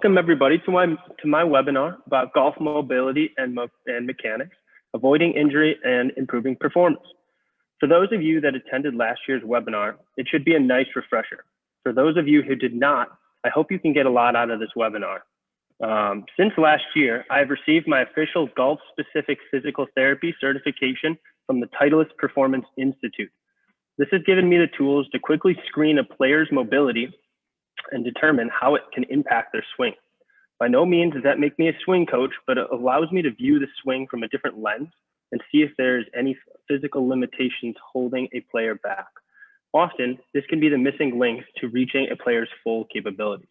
Welcome everybody to my webinar about golf mobility and mechanics, avoiding injury and improving performance. For those of you that attended last year's webinar, it should be a nice refresher. For those of you who did not, I hope you can get a lot out of this webinar. Since last year, I've received my official golf-specific physical therapy certification from the Titleist Performance Institute. This has given me the tools to quickly screen a player's mobility and determine how it can impact their swing. By no means does that make me a swing coach, but it allows me to view the swing from a different lens and see if there's any physical limitations holding a player back. Often, this can be the missing links to reaching a player's full capabilities.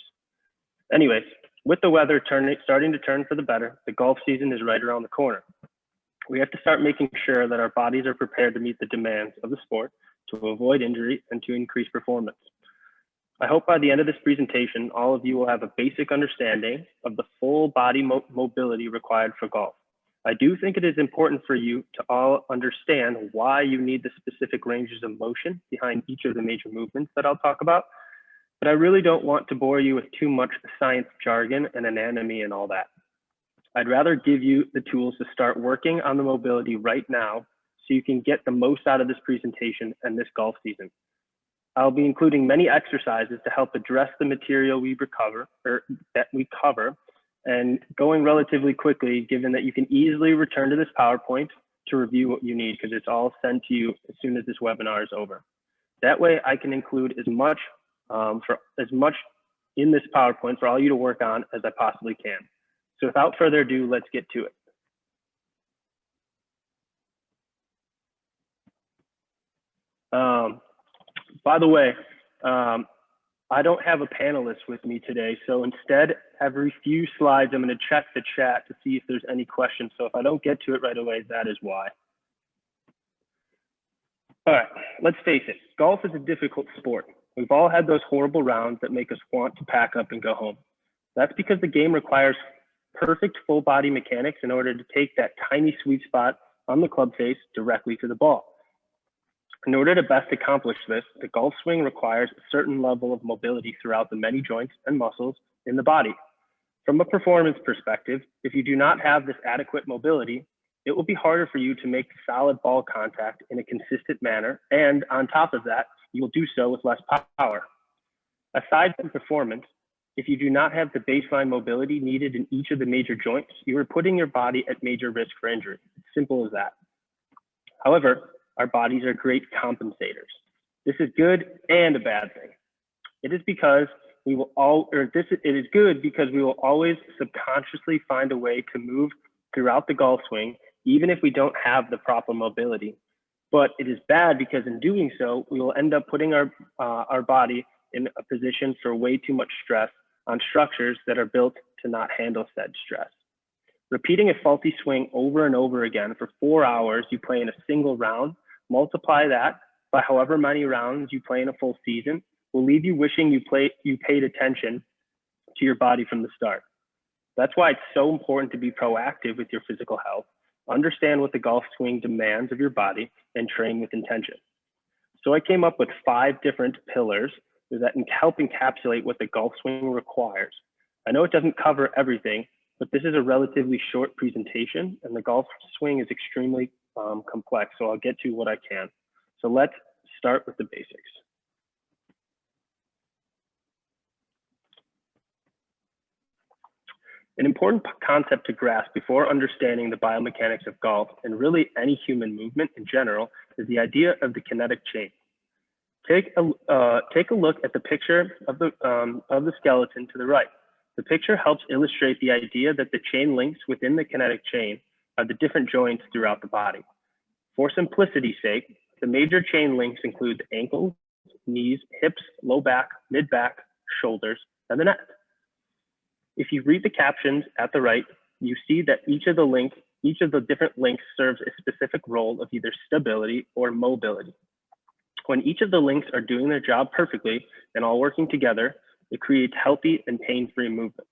Anyways, with the weather starting to turn for the better, the golf season is right around the corner. We have to start making sure that our bodies are prepared to meet the demands of the sport to avoid injury and to increase performance. I hope by the end of this presentation, all of you will have a basic understanding of the full body mobility required for golf. I do think it is important for you to all understand why you need the specific ranges of motion behind each of the major movements that I'll talk about, but I really don't want to bore you with too much science jargon and anatomy and all that. I'd rather give you the tools to start working on the mobility right now so you can get the most out of this presentation and this golf season. I'll be including many exercises to help address the material that we cover, and going relatively quickly, given that you can easily return to this PowerPoint to review what you need, because it's all sent to you as soon as this webinar is over. That way I can include as much in this PowerPoint for all you to work on as I possibly can. So without further ado, let's get to it. By the way, I don't have a panelist with me today, so instead, every few slides, I'm going to check the chat to see if there's any questions. So if I don't get to it right away, that is why. All right, let's face it, golf is a difficult sport. We've all had those horrible rounds that make us want to pack up and go home. That's because the game requires perfect full body mechanics in order to take that tiny sweet spot on the club face directly to the ball. In order to best accomplish this, the golf swing requires a certain level of mobility throughout the many joints and muscles in the body. From a performance perspective, if you do not have this adequate mobility, it will be harder for you to make solid ball contact in a consistent manner, and on top of that, you will do so with less power. Aside from performance, if you do not have the baseline mobility needed in each of the major joints, you are putting your body at major risk for injury. It's simple as that. However, our bodies are great compensators. This is good and a bad thing. It is good because we will always subconsciously find a way to move throughout the golf swing, even if we don't have the proper mobility. But it is bad because in doing so, we will end up putting our body in a position for way too much stress on structures that are built to not handle said stress. Repeating a faulty swing over and over again for 4 hours you play in a single round, multiply that by however many rounds you play in a full season, will leave you wishing you paid attention to your body from the start. That's why it's so important to be proactive with your physical health, understand what the golf swing demands of your body, and train with intention. So I came up with 5 different pillars that help encapsulate what the golf swing requires. I know it doesn't cover everything, but this is a relatively short presentation, and the golf swing is extremely complex, so I'll get to what I can. So let's start with the basics. An important concept to grasp before understanding the biomechanics of golf, and really any human movement in general, is the idea of the kinetic chain. Take a look at the picture of the skeleton to the right. The picture helps illustrate the idea that the chain links within the kinetic chain are the different joints throughout the body. For simplicity's sake, the major chain links include the ankles, knees, hips, low back, mid back, shoulders, and the neck. If you read the captions at the right, you see that each of the different links serves a specific role of either stability or mobility. When each of the links are doing their job perfectly and all working together, it creates healthy and pain-free movement.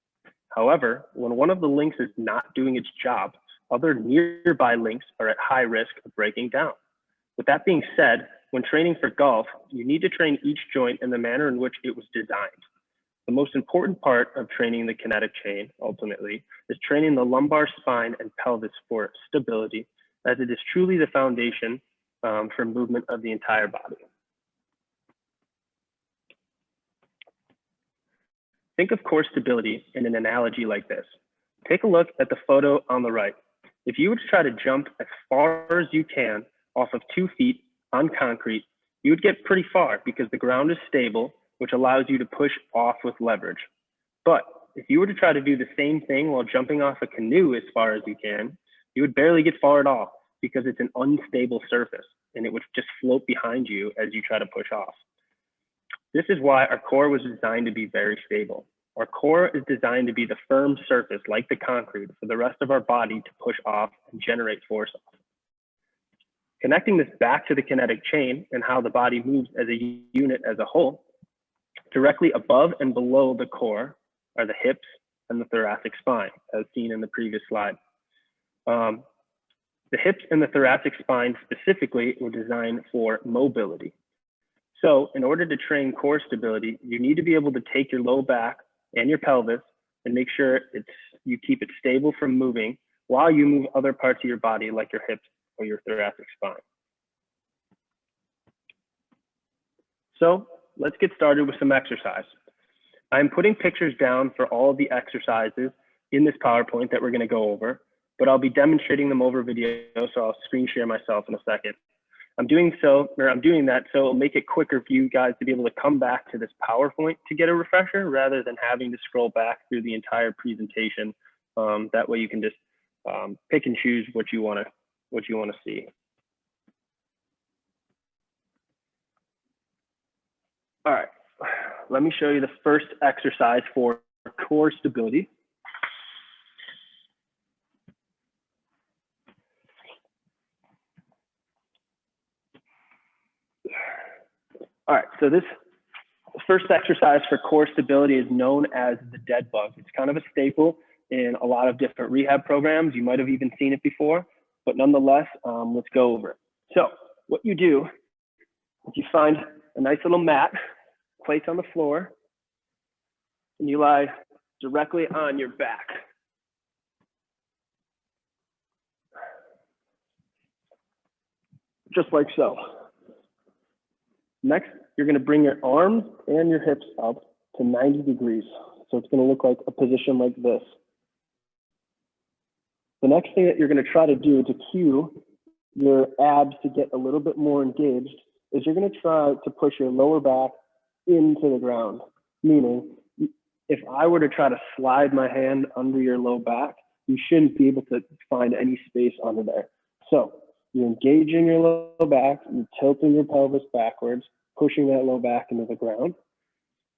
However, when one of the links is not doing its job, other nearby links are at high risk of breaking down. With that being said, when training for golf, you need to train each joint in the manner in which it was designed. The most important part of training the kinetic chain, ultimately, is training the lumbar spine and pelvis for stability, as it is truly the foundation for movement of the entire body. Think of core stability in an analogy like this. Take a look at the photo on the right. If you were to try to jump as far as you can off of 2 feet on concrete, you would get pretty far because the ground is stable, which allows you to push off with leverage. But if you were to try to do the same thing while jumping off a canoe as far as you can, you would barely get far at all because it's an unstable surface and it would just float behind you as you try to push off. This is why our core was designed to be very stable. Our core is designed to be the firm surface, like the concrete, for the rest of our body to push off and generate force off. Connecting this back to the kinetic chain and how the body moves as a unit as a whole, directly above and below the core are the hips and the thoracic spine, as seen in the previous slide. The hips and the thoracic spine specifically were designed for mobility. So in order to train core stability, you need to be able to take your low back and your pelvis and make sure you keep it stable from moving while you move other parts of your body like your hips or your thoracic spine. So let's get started with some exercise. I'm putting pictures down for all of the exercises in this PowerPoint that we're going to go over, but I'll be demonstrating them over video, so I'll screen share myself in a second. I'm doing that so it'll make it quicker for you guys to be able to come back to this PowerPoint to get a refresher rather than having to scroll back through the entire presentation. That way you can just pick and choose what you want to see. All right, let me show you the first exercise for core stability. All right, so this first exercise for core stability is known as the dead bug. It's kind of a staple in a lot of different rehab programs. You might have even seen it before, but nonetheless, let's go over it. So what you do is you find a nice little mat, place on the floor, and you lie directly on your back. Just like so. Next, you're going to bring your arms and your hips up to 90 degrees. So it's going to look like a position like this. The next thing that you're going to try to do to cue your abs to get a little bit more engaged is you're going to try to push your lower back into the ground. Meaning, if I were to try to slide my hand under your low back, you shouldn't be able to find any space under there. So you're engaging your low back, you're tilting your pelvis backwards, pushing that low back into the ground.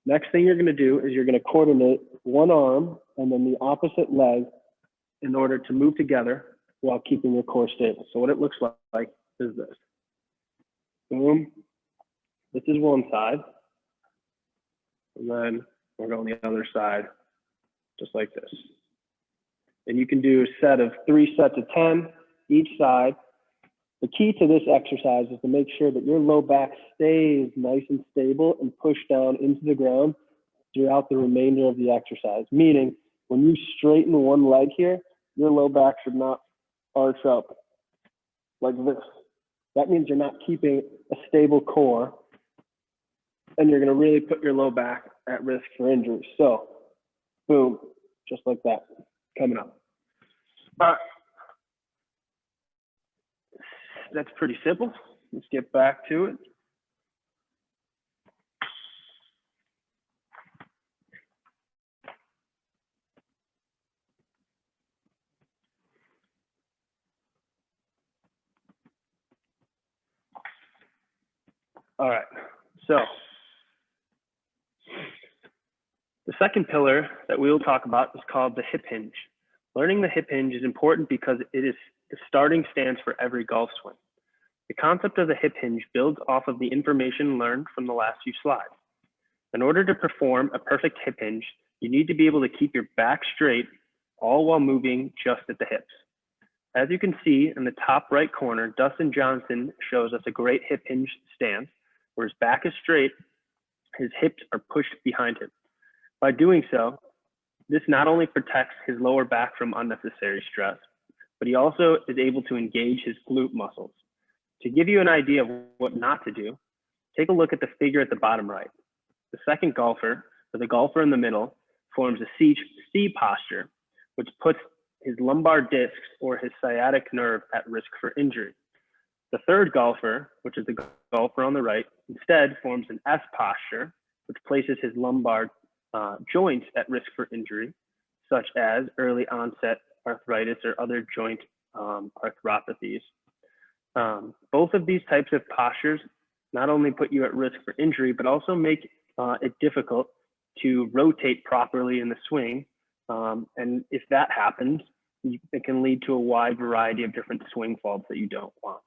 Next thing you're going to do is you're going to coordinate one arm and then the opposite leg in order to move together while keeping your core stable. So what it looks like is this. Boom. This is one side. And then we're going the other side, just like this. And you can do a set of 3 sets of 10 each side. The key to this exercise is to make sure that your low back stays nice and stable and pushed down into the ground throughout the remainder of the exercise. Meaning, when you straighten one leg here, your low back should not arch up like this. That means you're not keeping a stable core, and you're going to really put your low back at risk for injury. So, boom, just like that, coming up. All right. That's pretty simple. Let's get back to it. All right, so the second pillar that we will talk about is called the hip hinge. Learning the hip hinge is important because it is the starting stance for every golf swing. The concept of the hip hinge builds off of the information learned from the last few slides. In order to perform a perfect hip hinge, you need to be able to keep your back straight, all while moving just at the hips. As you can see in the top right corner, Dustin Johnson shows us a great hip hinge stance, where his back is straight, his hips are pushed behind him. By doing so, this not only protects his lower back from unnecessary stress, but he also is able to engage his glute muscles. To give you an idea of what not to do, take a look at the figure at the bottom right. The second golfer, or the golfer in the middle, forms a C posture, which puts his lumbar discs or his sciatic nerve at risk for injury. The third golfer, which is the golfer on the right, instead forms an S posture, which places his lumbar joints at risk for injury, such as early onset arthritis or other joint arthropathies. Both of these types of postures not only put you at risk for injury, but also make it difficult to rotate properly in the swing. And if that happens, it can lead to a wide variety of different swing faults that you don't want.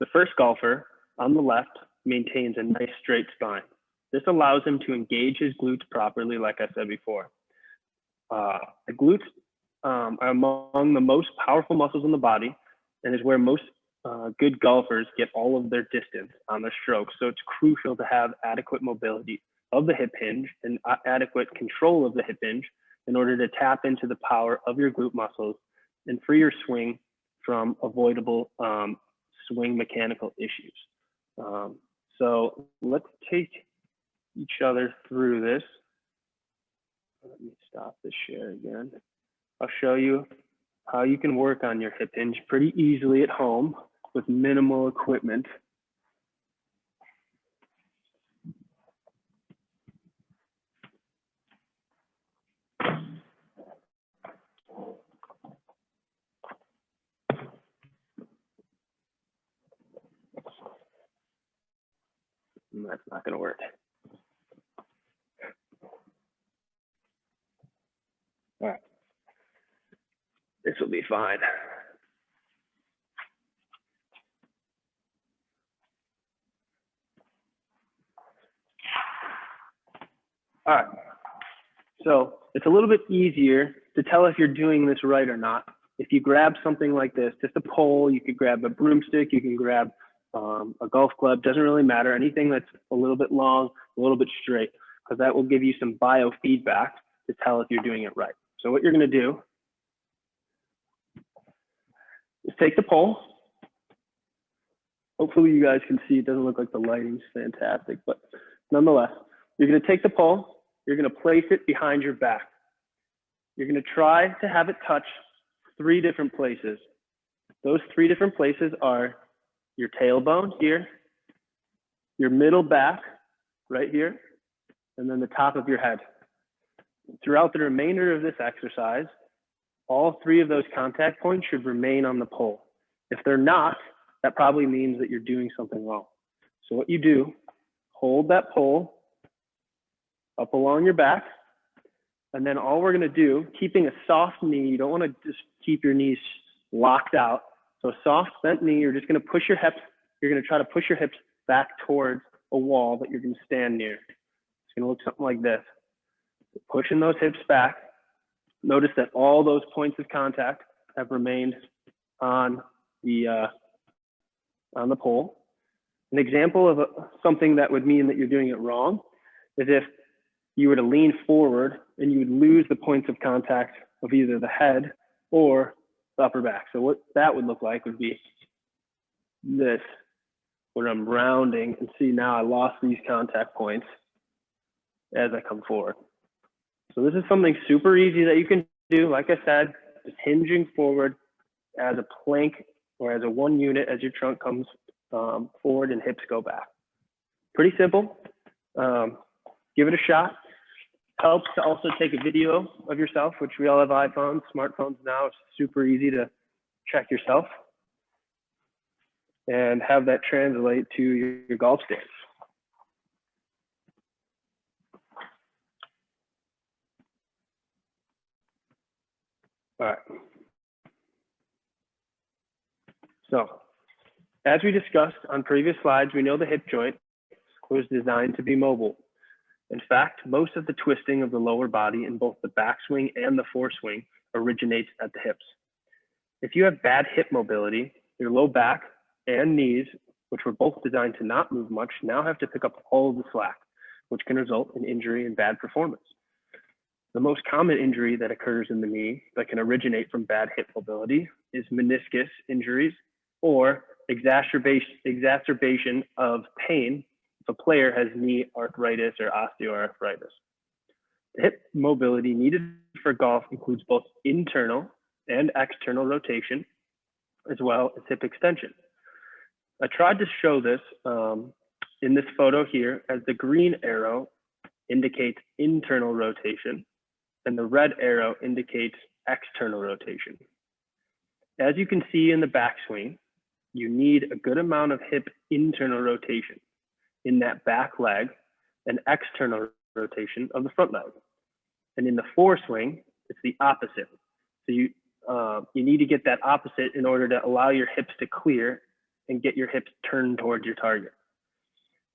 The first golfer on the left maintains a nice straight spine. This allows him to engage his glutes properly, like I said before. The glutes are among the most powerful muscles in the body and is where most good golfers get all of their distance on their strokes. So it's crucial to have adequate mobility of the hip hinge and adequate control of the hip hinge in order to tap into the power of your glute muscles and free your swing from avoidable swing mechanical issues. So let's take each other through this. Let me stop the share again. I'll show you how you can work on your hip hinge pretty easily at home with minimal equipment. That's not going to work. All right. This will be fine. All right. So it's a little bit easier to tell if you're doing this right or not. If you grab something like this, just a pole, you could grab a broomstick, you can grab a golf club, doesn't really matter. Anything that's a little bit long, a little bit straight, because that will give you some biofeedback to tell if you're doing it right. So what you're going to do is take the pole. Hopefully you guys can see, it doesn't look like the lighting's fantastic, but nonetheless, you're going to take the pole, you're going to place it behind your back. You're going to try to have it touch 3 different places. Those 3 different places are your tailbone here, your middle back right here, and then the top of your head. Throughout the remainder of this exercise, all 3 of those contact points should remain on the pole. If they're not, that probably means that you're doing something wrong. So what you do, hold that pole up along your back, and then all we're going to do, keeping a soft knee, you don't want to just keep your knees locked out. So a soft bent knee, you're just going to push your hips, you're going to try to push your hips back towards a wall that you're going to stand near. It's going to look something like this. Pushing those hips back. Notice that all those points of contact have remained on the pole. An example of something that would mean that you're doing it wrong is if you were to lean forward and you would lose the points of contact of either the head or the upper back. So what that would look like would be this, where I'm rounding and see now I lost these contact points as I come forward. So this is something super easy that you can do. Like I said, just hinging forward as a plank or as a 1 unit as your trunk comes forward and hips go back. Pretty simple. Give it a shot. Helps to also take a video of yourself, which we all have iPhones, smartphones now. It's super easy to check yourself and have that translate to your golf stance. All right. So as we discussed on previous slides, we know the hip joint was designed to be mobile. In fact, most of the twisting of the lower body in both the backswing and the foreswing originates at the hips. If you have bad hip mobility, your low back and knees, which were both designed to not move much, now have to pick up all of the slack, which can result in injury and bad performance. The most common injury that occurs in the knee that can originate from bad hip mobility is meniscus injuries or exacerbation of pain if a player has knee arthritis or osteoarthritis. The hip mobility needed for golf includes both internal and external rotation, as well as hip extension. I tried to show this in this photo here, as the green arrow indicates internal rotation and the red arrow indicates external rotation. As you can see in the backswing, you need a good amount of hip internal rotation in that back leg and external rotation of the front leg. And in the foreswing, it's the opposite. So you need to get that opposite in order to allow your hips to clear and get your hips turned towards your target.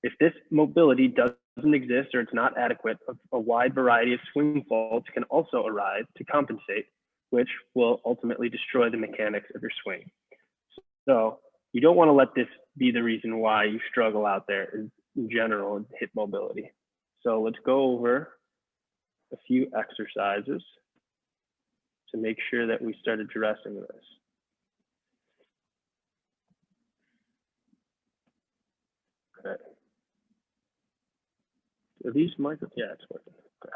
If this mobility doesn't exist or it's not adequate, a wide variety of swing faults can also arise to compensate, which will ultimately destroy the mechanics of your swing. So you don't want to let this be the reason why you struggle out there in general in hip mobility. So let's go over a few exercises to make sure that we start addressing this. Okay. Are these micro? Yeah, it's working. Okay.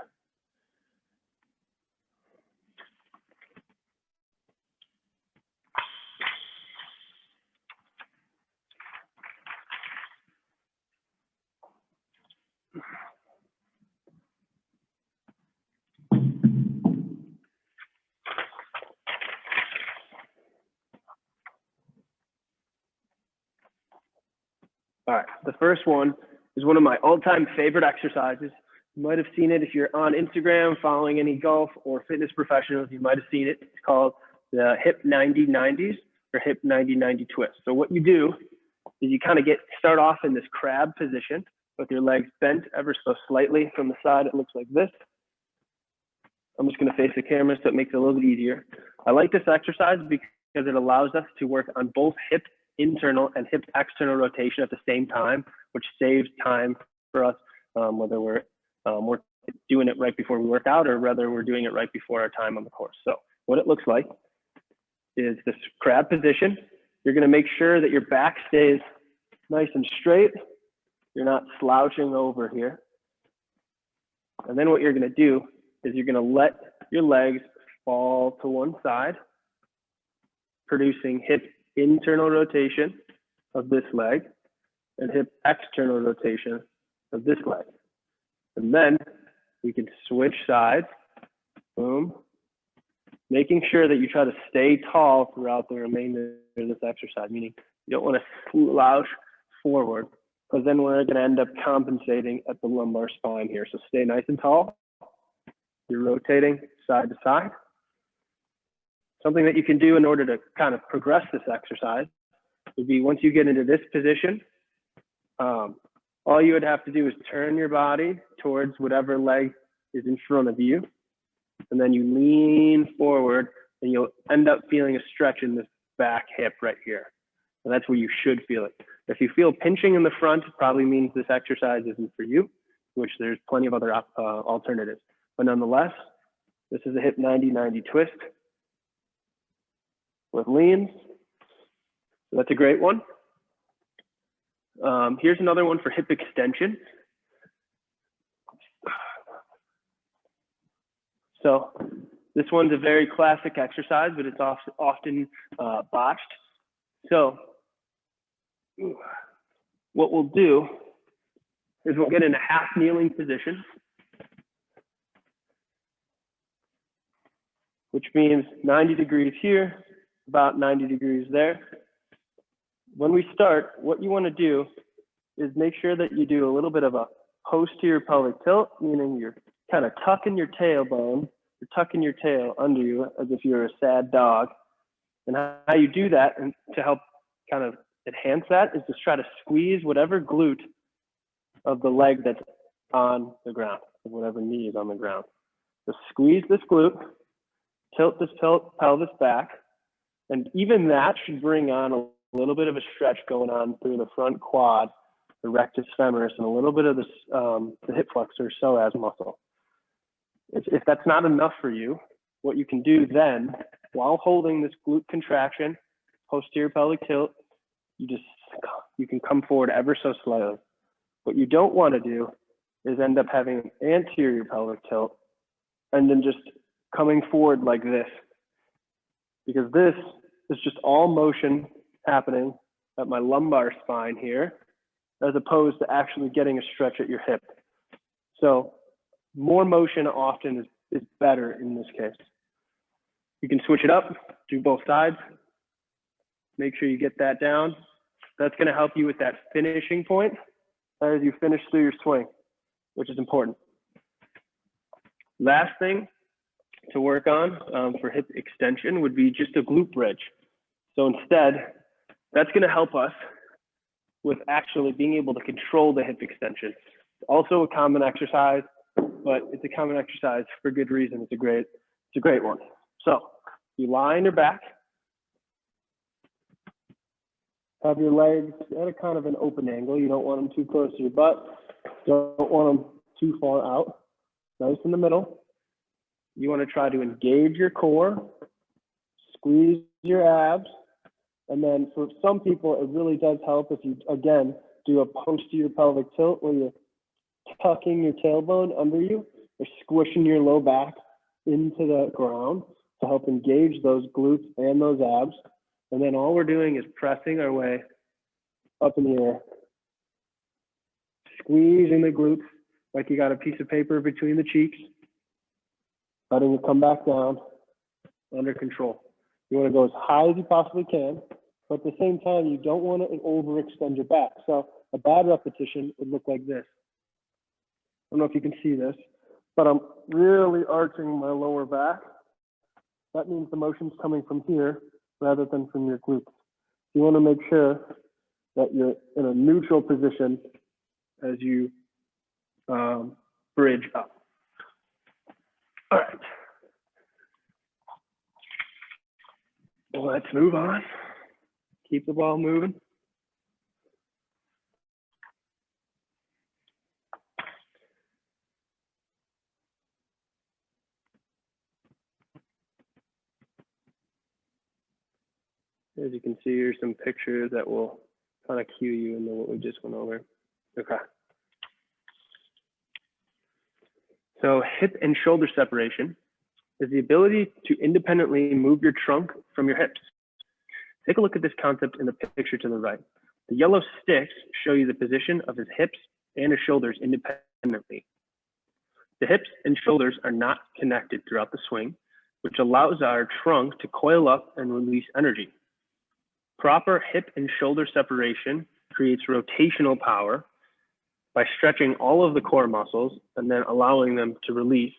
All right, the first one is one of my all-time favorite exercises. You might have seen it if you're on Instagram following any golf or fitness professionals. You might have seen it. It's called the hip 90-90s or hip 90-90 twist. So what you do is you kind of start off in this crab position with your legs bent ever so slightly from the side. It looks like this. I'm just going to face the camera so it makes it a little bit easier. I like this exercise because it allows us to work on both hip internal and hip external rotation at the same time, which saves time for us, whether we're doing it right before we work out or whether we're doing it right before our time on the course. So what it looks like is this crab position. You're going to make sure that your back stays nice and straight. You're not slouching over here. And then what you're going to do is you're going to let your legs fall to one side, producing hip internal rotation of this leg and hip external rotation of this leg. And then we can switch sides, boom, making sure that you try to stay tall throughout the remainder of this exercise, meaning you don't want to slouch forward, because then we're going to end up compensating at the lumbar spine here. So stay nice and tall. You're rotating side to side. Something that you can do in order to kind of progress this exercise would be, once you get into this position, all you would have to do is turn your body towards whatever leg is in front of you. And then you lean forward and you'll end up feeling a stretch in this back hip right here. And that's where you should feel it. If you feel pinching in the front, it probably means this exercise isn't for you, which there's plenty of other alternatives. But nonetheless, this is a hip 90-90 twist with leans. So that's a great one. Here's another one for hip extension. So this one's a very classic exercise, but it's often botched. So what we'll do is we'll get in a half kneeling position, which means 90 degrees here, about 90 degrees there. When we start, what you want to do is make sure that you do a little bit of a posterior pelvic tilt, meaning you're kind of tucking your tailbone, you're tucking your tail under you as if you're a sad dog. And how you do that, and to help kind of enhance that, is just try to squeeze whatever glute of the leg that's on the ground, whatever knee is on the ground. So squeeze this glute, tilt this pelvis back, and even that should bring on a little bit of a stretch going on through the front quad the rectus femoris, and a little bit of this, the hip flexor psoas muscle. If that's not enough for you, what you can do then, while holding this glute contraction, posterior pelvic tilt, you can come forward ever so slightly. What you don't want to do is end up having an anterior pelvic tilt and then just coming forward like this, because this is just all motion happening at my lumbar spine here, as opposed to actually getting a stretch at your hip. So more motion often is better in this case. You can switch it up, do both sides, make sure you get that down. That's going to help you with that finishing point as you finish through your swing, which is important. Last thing to work on for hip extension would be just a glute bridge. So instead, that's going to help us with actually being able to control the hip extension. It's also a common exercise, but it's a common exercise for good reason. It's a great one. So you lie on your back, have your legs at a kind of an open angle. You don't want them too close to your butt. Don't want them too far out. Nice in the middle. You want to try to engage your core, squeeze your abs, and then for some people, it really does help if you, again, do a posterior pelvic tilt where you're tucking your tailbone under you or squishing your low back into the ground to help engage those glutes and those abs. And then all we're doing is pressing our way up in the air, squeezing the glutes like you got a piece of paper between the cheeks, letting it come back down under control. You want to go as high as you possibly can, but at the same time, you don't want to overextend your back. So a bad repetition would look like this. I don't know if you can see this, but I'm really arching my lower back. That means the motion's coming from here rather than from your glutes. You want to make sure that you're in a neutral position as you bridge up. All right. Let's move on. Keep the ball moving. As you can see, here's some pictures that will kind of cue you into what we just went over. Okay. So hip and shoulder separation is the ability to independently move your trunk from your hips. Take a look at this concept in the picture to the right. The yellow sticks show you the position of his hips and his shoulders independently. The hips and shoulders are not connected throughout the swing, which allows our trunk to coil up and release energy. Proper hip and shoulder separation creates rotational power by stretching all of the core muscles and then allowing them to release,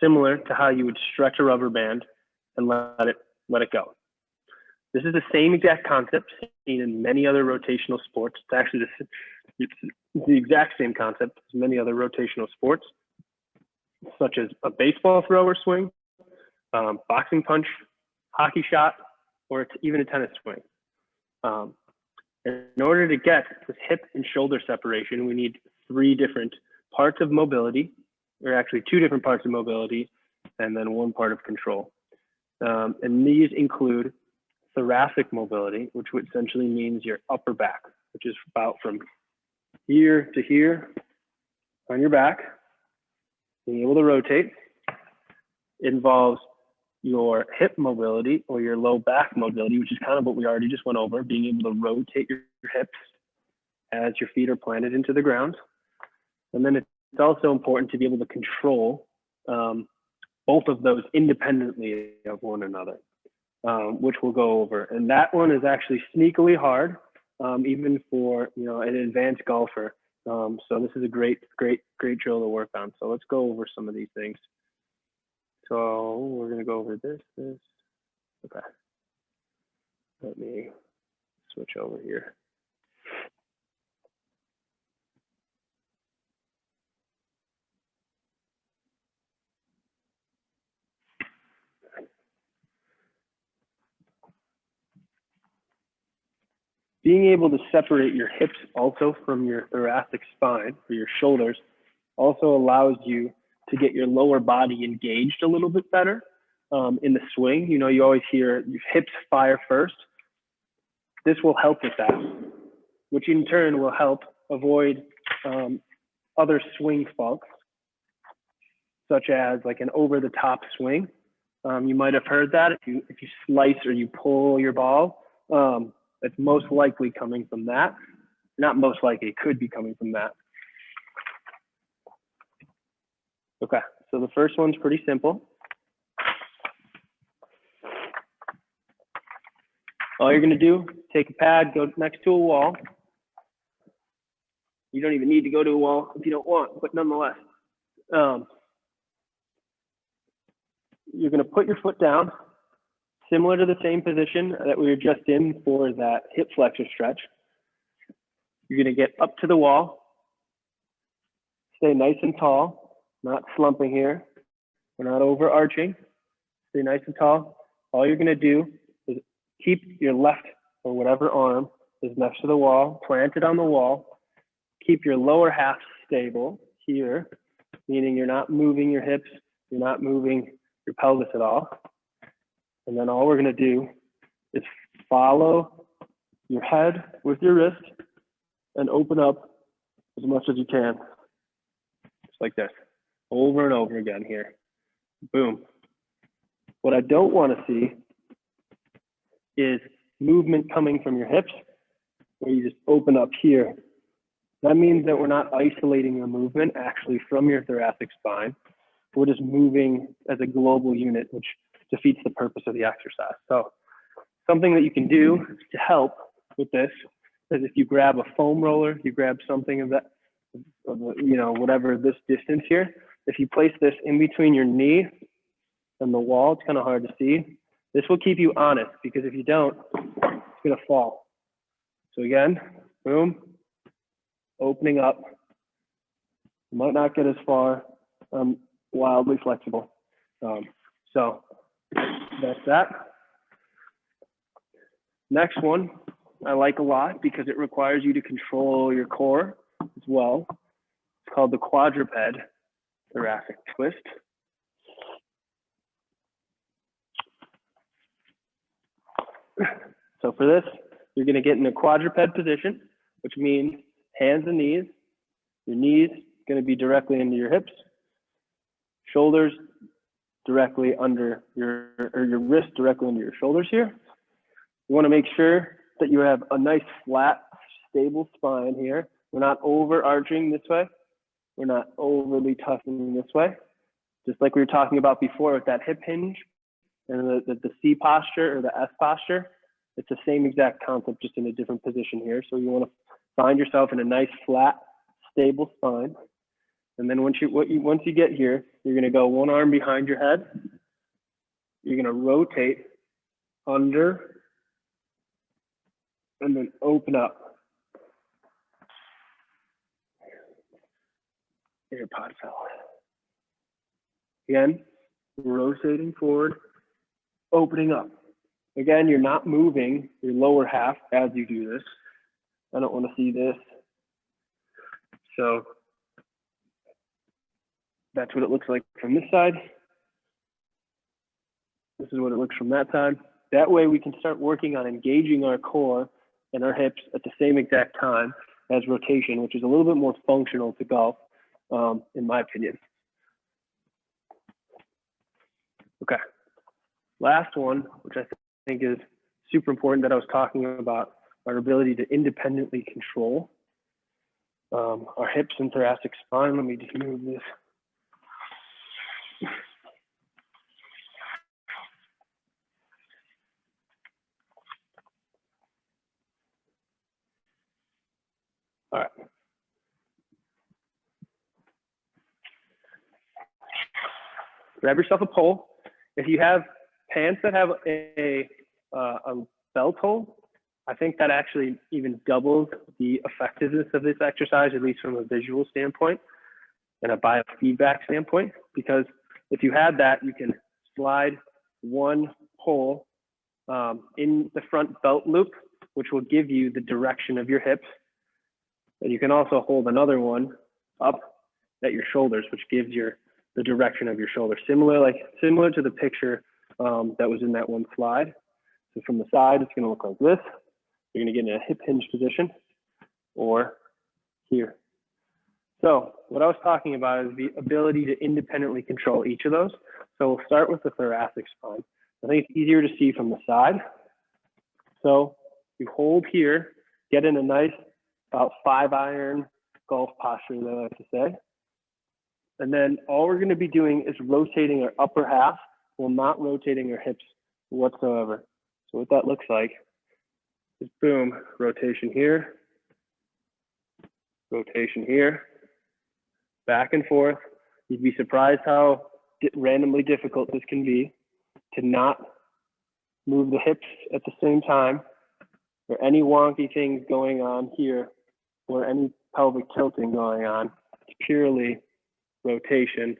similar to how you would stretch a rubber band and let it go. This is the same exact concept seen in many other rotational sports. It's actually the exact same concept as many other rotational sports, such as a baseball throw or swing, boxing punch, hockey shot, or even a tennis swing. In order to get this hip and shoulder separation, we need three different parts of mobility, or actually two different parts of mobility, and then one part of control. And these include thoracic mobility, which essentially means your upper back, which is about from here to here on your back, being able to rotate. It involves your hip mobility or your low back mobility, which is kind of what we already just went over, being able to rotate your hips as your feet are planted into the ground. And then it's also important to be able to control both of those independently of one another, which we'll go over. And that one is actually sneakily hard, even for an advanced golfer. So this is a great drill to work on. So let's go over some of these things. So we're going to go over this. Okay. Let me switch over here. Being able to separate your hips also from your thoracic spine or your shoulders also allows you to get your lower body engaged a little bit better in the swing. You know, you always hear your hips fire first. This will help with that, which in turn will help avoid other swing faults, such as like an over-the-top swing. You might have heard that if you slice or you pull your ball, it's most likely coming from that. Not most likely, it could be coming from that. Okay, so the first one's pretty simple. All you're gonna do, take a pad, go next to a wall. You don't even need to go to a wall if you don't want, but nonetheless, you're gonna put your foot down, similar to the same position that we were just in for that hip flexor stretch. You're gonna get up to the wall, stay nice and tall, not slumping here. We're not overarching, stay nice and tall. All you're gonna do is keep your left or whatever arm is next to the wall, planted on the wall. Keep your lower half stable here, meaning you're not moving your hips, you're not moving your pelvis at all. And then all we're gonna do is follow your head with your wrist and open up as much as you can. Just like this, over and over again here. Boom. What I don't wanna see is movement coming from your hips, where you just open up here. That means that we're not isolating your movement actually from your thoracic spine. We're just moving as a global unit, which defeats the purpose of the exercise. So something that you can do to help with this is if you grab a foam roller, you grab something of that, you know, whatever this distance here, if you place this in between your knee and the wall, it's kind of hard to see. This will keep you honest, because if you don't, it's gonna fall. So again, boom, opening up. You might not get as far, wildly flexible. So that's that. Next one I like a lot because it requires you to control your core as well. It's called the quadruped thoracic twist. So for this, you're gonna get in a quadruped position, which means hands and knees. Your knees gonna be directly into your hips, shoulders directly under your wrist directly under your shoulders here. You wanna make sure that you have a nice flat, stable spine here. We're not overarching this way. We're not overly tussling this way. Just like we were talking about before with that hip hinge and the C posture or the S posture. It's the same exact concept, just in a different position here. So you want to find yourself in a nice, flat, stable spine. And then once you get here, you're going to go one arm behind your head. You're going to rotate under and then open up. AirPod fell. Again, rotating forward, opening up. Again, you're not moving your lower half as you do this. I don't want to see this. So that's what it looks like from this side. This is what it looks from that side. That way we can start working on engaging our core and our hips at the same exact time as rotation, which is a little bit more functional to golf, in my opinion. Okay, last one, which I think is super important, that I was talking about, our ability to independently control our hips and thoracic spine. Let me just move this. All right. Grab yourself a pole. If you have pants that have a belt hole, I think that actually even doubles the effectiveness of this exercise, at least from a visual standpoint and a biofeedback standpoint. Because if you had that, you can slide one hole in the front belt loop which will give you the direction of your hips. And you can also hold another one up at your shoulders, which gives the direction of your shoulder. Similar to the picture that was in that one slide. So from the side, it's gonna look like this. You're gonna get in a hip hinge position or here. So what I was talking about is the ability to independently control each of those. So we'll start with the thoracic spine. I think it's easier to see from the side. So you hold here, get in a nice about 5-iron golf posture, that I like to say. And then all we're going to be doing is rotating our upper half while not rotating our hips whatsoever. So what that looks like is boom, rotation here, back and forth. You'd be surprised how randomly difficult this can be to not move the hips at the same time, or any wonky things going on here, or any pelvic tilting going on. It's purely rotation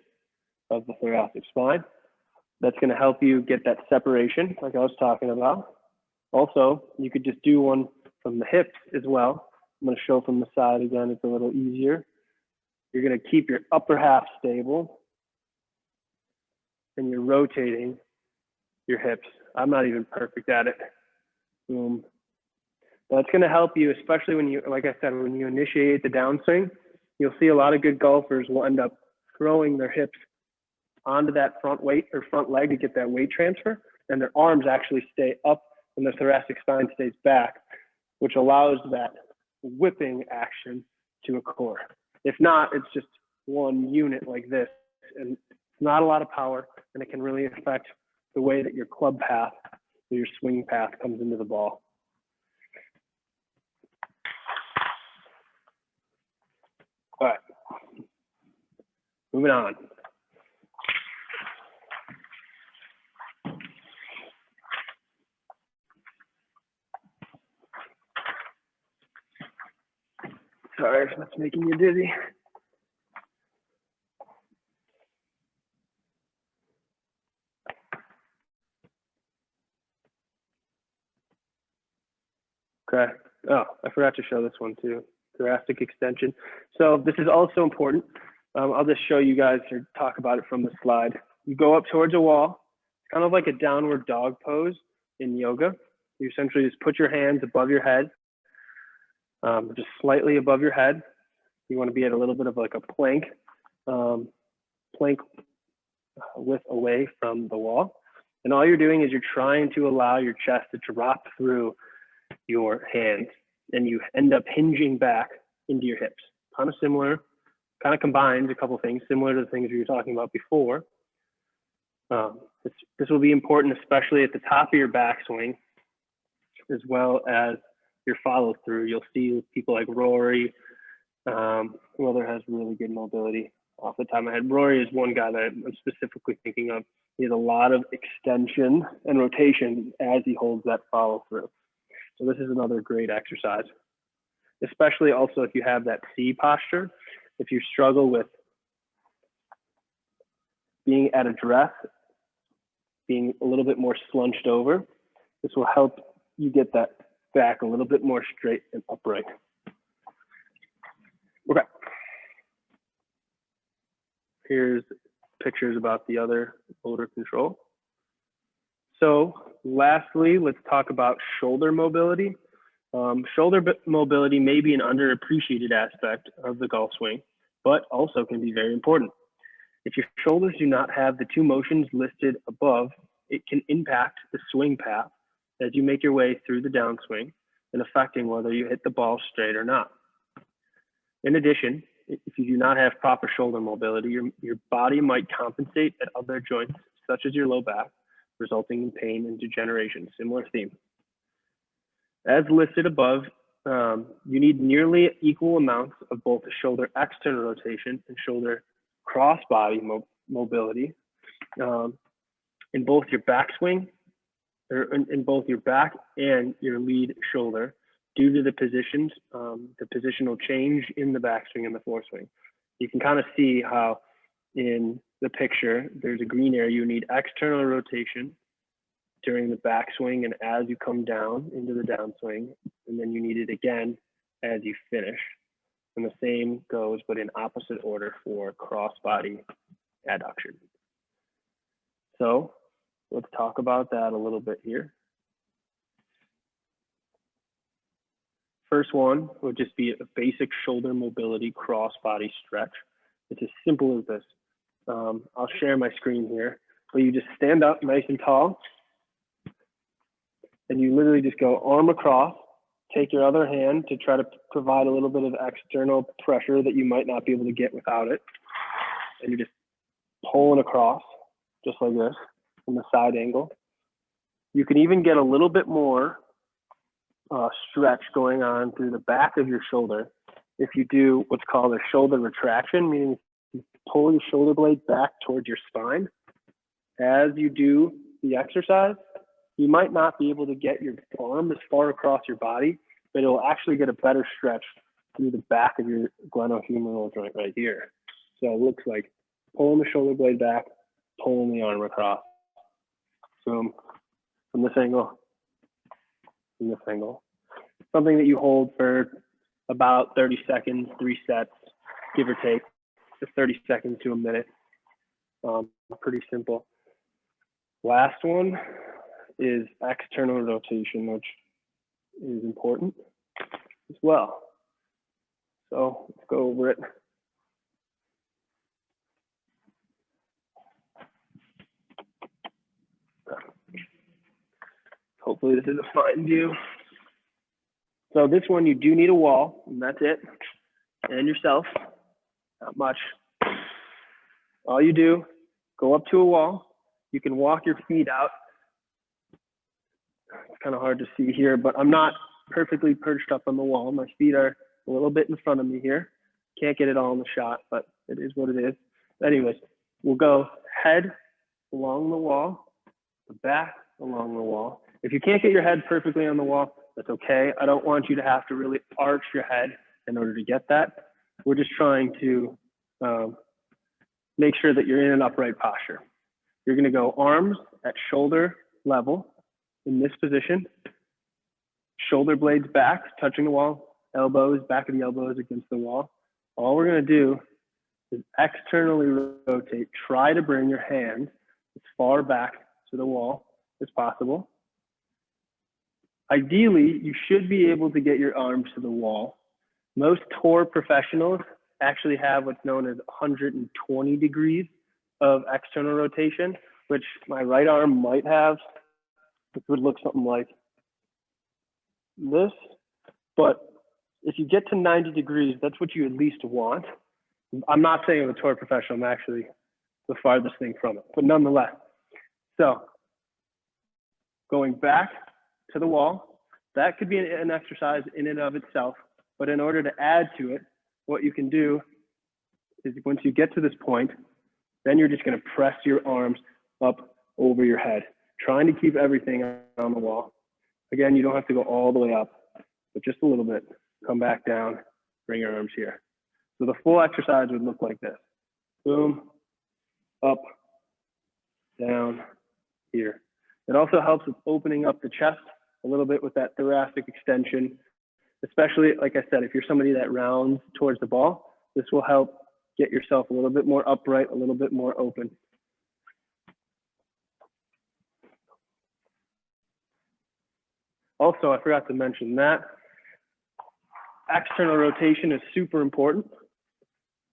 of the thoracic spine. That's going to help you get that separation like I was talking about. Also, you could just do one from the hips as well. I'm going to show from the side again, it's a little easier. You're going to keep your upper half stable and you're rotating your hips. I'm not even perfect at it. Boom. That's going to help you, especially when you, like I said, when you initiate the downswing. You'll see a lot of good golfers will end up throwing their hips onto that front weight or front leg to get that weight transfer, and their arms actually stay up and the thoracic spine stays back, which allows that whipping action to occur. If not, it's just one unit like this, and it's not a lot of power, and it can really affect the way that your club path or your swing path comes into the ball. All right, moving on. Sorry if that's making you dizzy. Okay. Oh, I forgot to show this one too. Thoracic extension. So this is also important. I'll just show you guys or talk about it from the slide. You go up towards a wall, kind of like a downward dog pose in yoga. You essentially just put your hands above your head, just slightly above your head. You want to be at a little bit of like a plank width away from the wall. And all you're doing is you're trying to allow your chest to drop through your hands, and you end up hinging back into your hips. Kind of similar, kind of combines a couple things similar to the things we were talking about before. This will be important, especially at the top of your backswing, as well as your follow through. You'll see people like Rory, who other has really good mobility off the top of my head. Rory is one guy that I'm specifically thinking of. He has a lot of extension and rotation as he holds that follow through. So this is another great exercise, especially also if you have that C posture. If you struggle with being at address, being a little bit more slunched over, this will help you get that back a little bit more straight and upright. Okay. Here's pictures about the other motor control. So lastly, let's talk about shoulder mobility. Shoulder mobility may be an underappreciated aspect of the golf swing, but also can be very important. If your shoulders do not have the two motions listed above, it can impact the swing path as you make your way through the downswing and affecting whether you hit the ball straight or not. In addition, if you do not have proper shoulder mobility, your body might compensate at other joints, such as your low back, resulting in pain and degeneration. Similar theme. As listed above, you need nearly equal amounts of both the shoulder external rotation and shoulder cross-body mobility in both your backswing, or in both your back and your lead shoulder, due to the positions, the positional change in the backswing and the foreswing. You can kind of see how in the picture, there's a green area. You need external rotation during the backswing and as you come down into the downswing, and then you need it again as you finish. And the same goes, but in opposite order for crossbody adduction. So let's talk about that a little bit here. First one would just be a basic shoulder mobility crossbody stretch. It's as simple as this. I'll share my screen here, but you just stand up nice and tall, and you literally just go arm across, take your other hand to try to provide a little bit of external pressure that you might not be able to get without it. And you're just pulling across, just like this, from the side angle. You can even get a little bit more stretch going on through the back of your shoulder if you do what's called a shoulder retraction, meaning you pull your shoulder blade back towards your spine. As you do the exercise, you might not be able to get your arm as far across your body, but it'll actually get a better stretch through the back of your glenohumeral joint right here. So it looks like pulling the shoulder blade back, pulling the arm across. Boom. From this angle, from this angle. Something that you hold for about 30 seconds, 3 sets, give or take, just 30 seconds to a minute. Pretty simple. Last one is external rotation, which is important as well. So let's go over it. Hopefully this is a fine view. So this one, you do need a wall, and that's it, and yourself, not much. All you do, go up to a wall. You can walk your feet out. It's kind of hard to see here, but I'm not perfectly perched up on the wall. My feet are a little bit in front of me here. Can't get it all in the shot, but it is what it is. Anyways, we'll go head along the wall, the back along the wall. If you can't get your head perfectly on the wall, that's okay. I don't want you to have to really arch your head in order to get that. We're just trying to make sure that you're in an upright posture. You're gonna go arms at shoulder level in this position, shoulder blades back, touching the wall, elbows, back of the elbows against the wall. All we're gonna do is externally rotate. Try to bring your hands as far back to the wall as possible. Ideally, you should be able to get your arms to the wall. Most tour professionals actually have what's known as 120 degrees of external rotation, which my right arm might have. It would look something like this. But if you get to 90 degrees, that's what you at least want. I'm not saying I'm a tour professional, I'm actually the farthest thing from it, but nonetheless. So going back to the wall, that could be an exercise in and of itself, but in order to add to it, what you can do is once you get to this point, then you're just gonna press your arms up over your head, trying to keep everything on the wall. Again, you don't have to go all the way up, but just a little bit. Come back down, bring your arms here. So the full exercise would look like this. Boom, up, down, here. It also helps with opening up the chest a little bit with that thoracic extension, especially, like I said, if you're somebody that rounds towards the ball, this will help get yourself a little bit more upright, a little bit more open. Also, I forgot to mention that external rotation is super important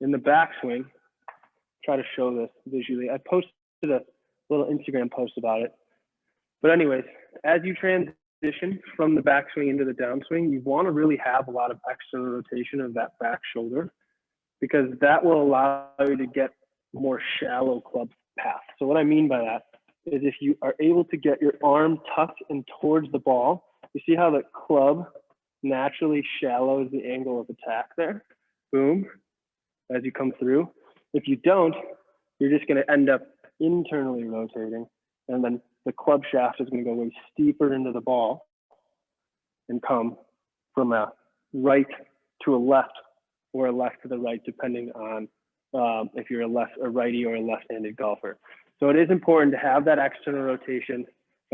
in the backswing. Try to show this visually. I posted a little Instagram post about it. But anyways, as you transition from the backswing into the downswing, you want to really have a lot of external rotation of that back shoulder, because that will allow you to get more shallow club path. So what I mean by that is if you are able to get your arm tucked in towards the ball, you see how the club naturally shallows the angle of attack there? Boom, as you come through. If you don't, you're just going to end up internally rotating, and then the club shaft is going to go way steeper into the ball and come from a right to a left or a left to the right, depending on if you're a righty or a left-handed golfer. So it is important to have that external rotation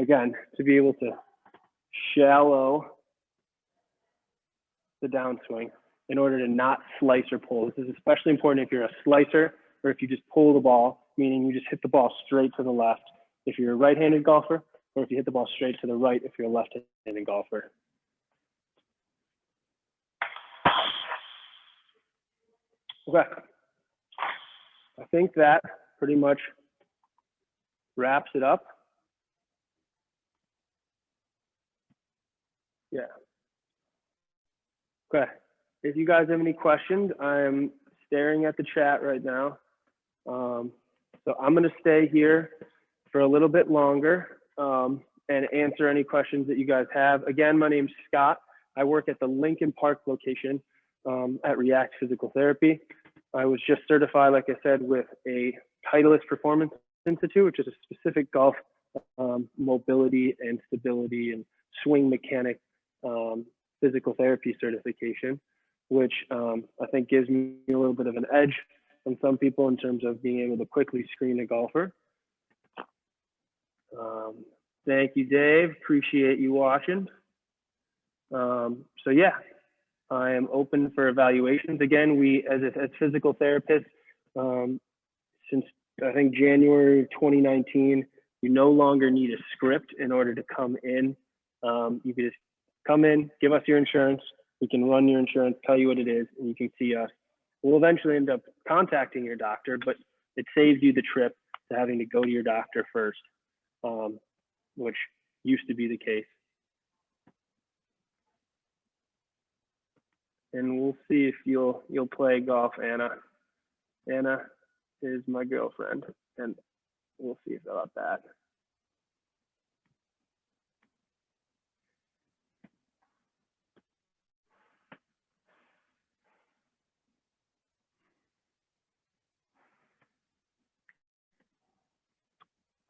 again, to be able to shallow the downswing in order to not slice or pull. This is especially important if you're a slicer or if you just pull the ball, meaning you just hit the ball straight to the left if you're a right-handed golfer, or if you hit the ball straight to the right if you're a left-handed golfer. Okay. I think that pretty much wraps it up. Yeah. Okay. If you guys have any questions, I'm staring at the chat right now. So I'm going to stay here for a little bit longer and answer any questions that you guys have. Again, my name's Scott. I work at the Lincoln Park location at React Physical Therapy. I was just certified, like I said, with a Titleist Performance Institute, which is a specific golf mobility and stability and swing mechanic physical therapy certification, which I think gives me a little bit of an edge from some people in terms of being able to quickly screen a golfer. Thank you, Dave. Appreciate you watching. So yeah, I am open for evaluations. Again, we, as physical therapists, since I think January 2019, you no longer need a script in order to come in. You can just come in, give us your insurance. We can run your insurance, tell you what it is, and you can see us. We'll eventually end up contacting your doctor, but it saves you the trip to having to go to your doctor first, which used to be the case. And we'll see if you'll play golf, Anna. Anna is my girlfriend, and we'll see about that.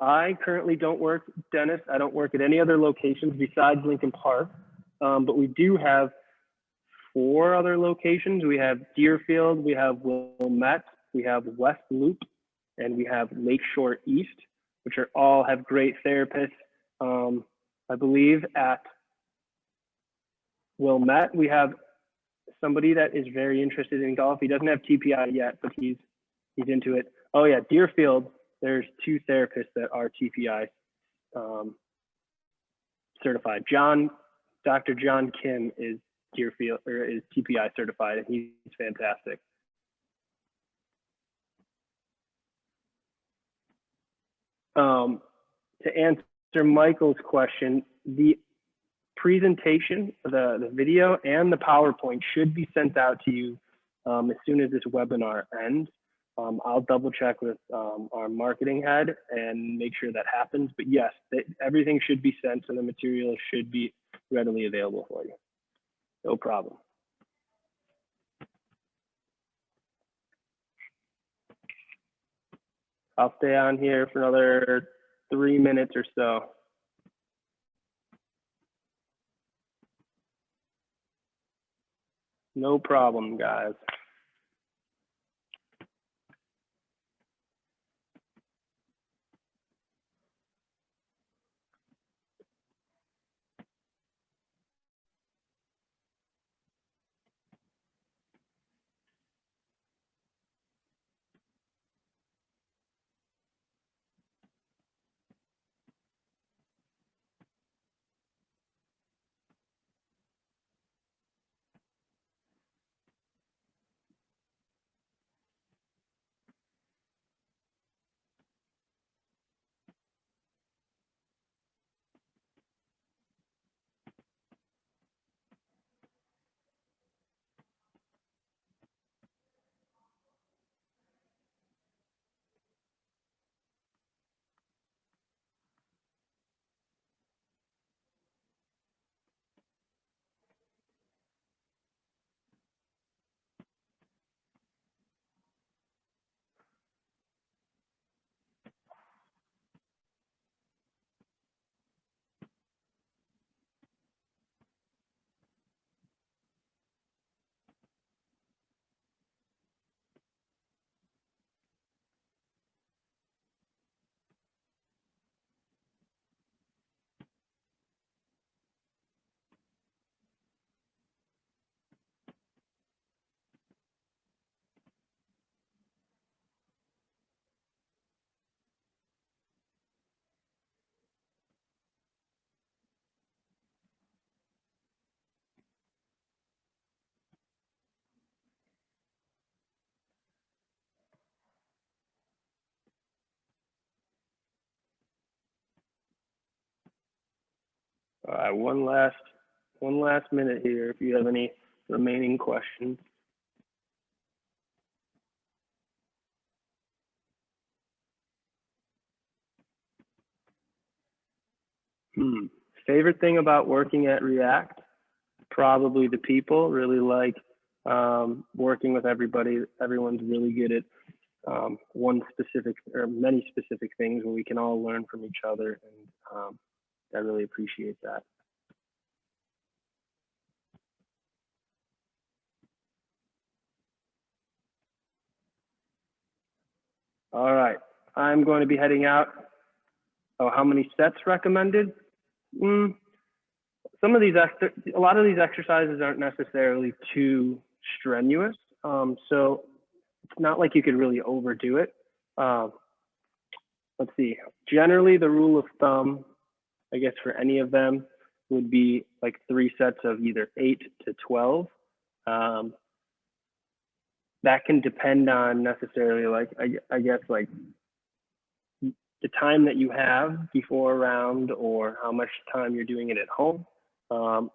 I currently don't work, Dennis. I don't work at any other locations besides Lincoln Park, but we do have 4 other locations. We have Deerfield, we have Wilmette, we have West Loop, and we have Lakeshore East, which are all have great therapists. I believe at Wilmette, we have somebody that is very interested in golf. He doesn't have TPI yet, but he's into it. Oh yeah, Deerfield, there's 2 therapists that are TPI certified. Dr. John Kim is Deerfield, or is TPI certified, and he's fantastic. To answer Michael's question, the presentation, the video and the PowerPoint should be sent out to you as soon as this webinar ends. I'll double check with our marketing head and make sure that happens. But yes, everything should be sent, so the material should be readily available for you. No problem. I'll stay on here for another 3 minutes or so. No problem, guys. All right, one last minute here if you have any remaining questions. Favorite thing about working at React? Probably the people. Really like working with everybody. Everyone's really good at one specific or many specific things where we can all learn from each other, and I really appreciate that. All right, I'm going to be heading out. Oh, how many sets recommended? Some of these, a lot of these exercises aren't necessarily too strenuous, so it's not like you could really overdo it. Let's see. Generally, the rule of thumb, I guess, for any of them would be like 3 sets of either 8 to 12. That can depend on necessarily, like, I guess, like the time that you have before a round or how much time you're doing it at home.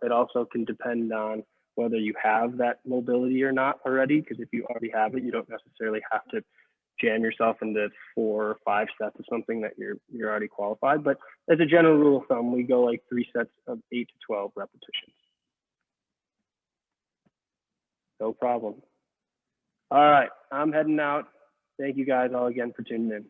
It also can depend on whether you have that mobility or not already, because if you already have it, you don't necessarily have to jam yourself into 4 or 5 sets of something that you're already qualified. But as a general rule of thumb, we go like 3 sets of 8 to 12 repetitions. No problem. All right, I'm heading out. Thank you guys all again for tuning in.